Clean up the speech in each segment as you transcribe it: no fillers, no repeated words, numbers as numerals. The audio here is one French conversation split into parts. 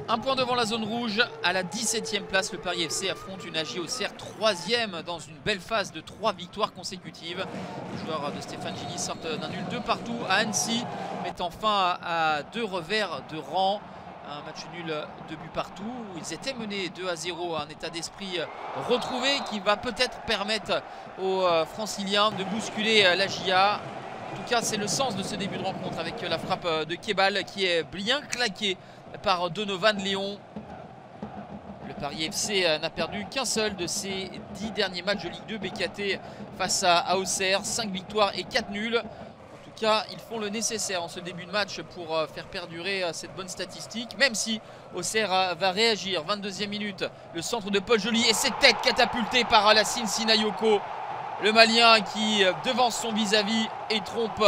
Un point devant la zone rouge, à la 17e place, le Paris FC affronte une AJ Auxerre 3e dans une belle phase de 3 victoires consécutives. Les joueurs de Stéphane Gilly sortent d'un nul 2 partout à Annecy, mettant fin à 2 revers de rang. Un match nul, 2 buts partout. Ils étaient menés 2-0, un état d'esprit retrouvé qui va peut-être permettre aux Franciliens de bousculer la GIA. En tout cas, c'est le sens de ce début de rencontre avec la frappe de Kebal qui est bien claquée par Donovan Léon. Le Paris FC n'a perdu qu'un seul de ses 10 derniers matchs de Ligue 2 BKT face à Auxerre. 5 victoires et 4 nuls. En tout cas, ils font le nécessaire en ce début de match pour faire perdurer cette bonne statistique. Même si Auxerre va réagir. 22e minute, le centre de Paul Joly et cette tête catapultée par Lassine Sinayoko. Le Malien qui devance son vis-à-vis et trompe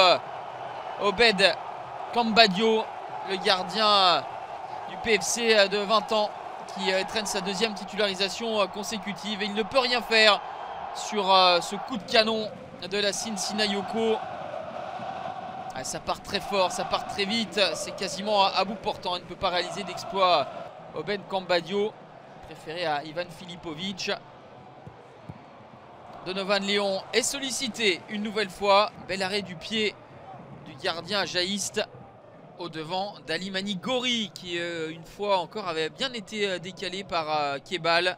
Obed Kambadio, le gardien du PFC de 20 ans qui traîne sa 2e titularisation consécutive. Et il ne peut rien faire sur ce coup de canon de Lassine Sinayoko. Ça part très fort, ça part très vite, c'est quasiment à bout portant. Il ne peut pas réaliser d'exploit. Obed Kambadio, préféré à Ivan Filipovic. Donovan Léon est sollicité une nouvelle fois. Bel arrêt du pied du gardien ajaïste au devant d'Alimani Gori qui une fois encore avait bien été décalé par Kebal.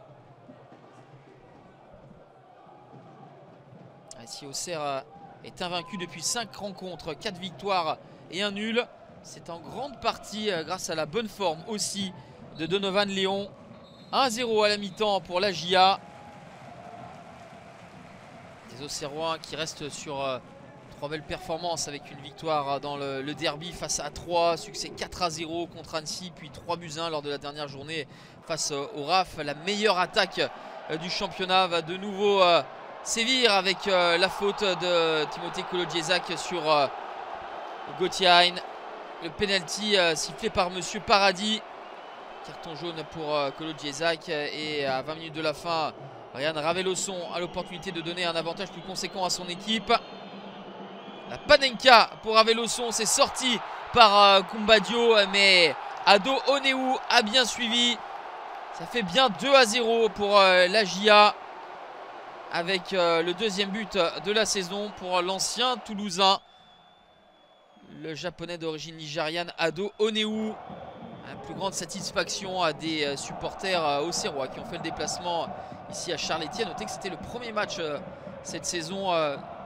Si Auxerre est invaincu depuis 5 rencontres, 4 victoires et 1 nul, c'est en grande partie grâce à la bonne forme aussi de Donovan Léon. 1-0 à la mi-temps pour la GIA. Les Auxerrois qui restent sur 3 belles performances avec une victoire dans le derby face à 3, succès 4-0 contre Annecy, puis 3-1 lors de la dernière journée face au RAF. La meilleure attaque du championnat va de nouveau sévir avec la faute de Timothée Kolodziejczak sur Gauthier. Le penalty sifflé par Monsieur Paradis. Carton jaune pour Kolodziejczak et à 20 minutes de la fin, Ryan Raveloson a l'opportunité de donner un avantage plus conséquent à son équipe. La Panenka pour Raveloson, c'est sorti par Kumbadio, mais Ado Oneu a bien suivi. Ça fait bien 2-0 pour la GIA avec le 2e but de la saison pour l'ancien Toulousain, le japonais d'origine nigériane Ado Oneu. La plus grande satisfaction à des supporters auxerrois qui ont fait le déplacement ici à Charléty. À noter que c'était le premier match cette saison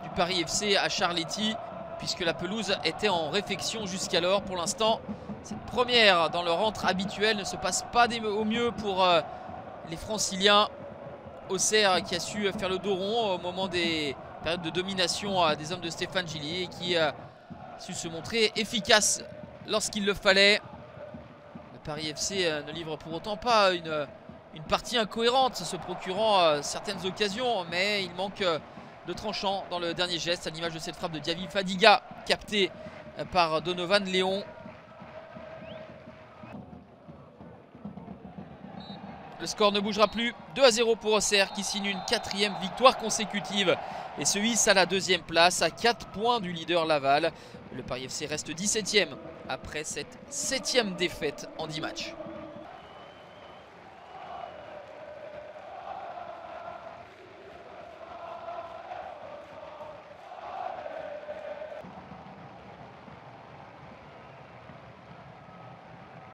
du Paris FC à Charléty, puisque la pelouse était en réfection jusqu'alors. Pour l'instant, cette première dans leur rentre habituelle ne se passe pas au mieux pour les Franciliens. Auxerre qui a su faire le dos rond au moment des périodes de domination des hommes de Stéphane Gilly et qui a su se montrer efficace lorsqu'il le fallait. Le Paris FC ne livre pour autant pas une partie incohérente, se procurant certaines occasions, mais il manque de tranchant dans le dernier geste, à l'image de cette frappe de Diaby Fadiga captée par Donovan Léon. Le score ne bougera plus. 2-0 pour Auxerre qui signe une 4e victoire consécutive et se hisse à la 2e place à 4 points du leader Laval. Le Paris FC reste 17e après cette 7e défaite en 10 matchs.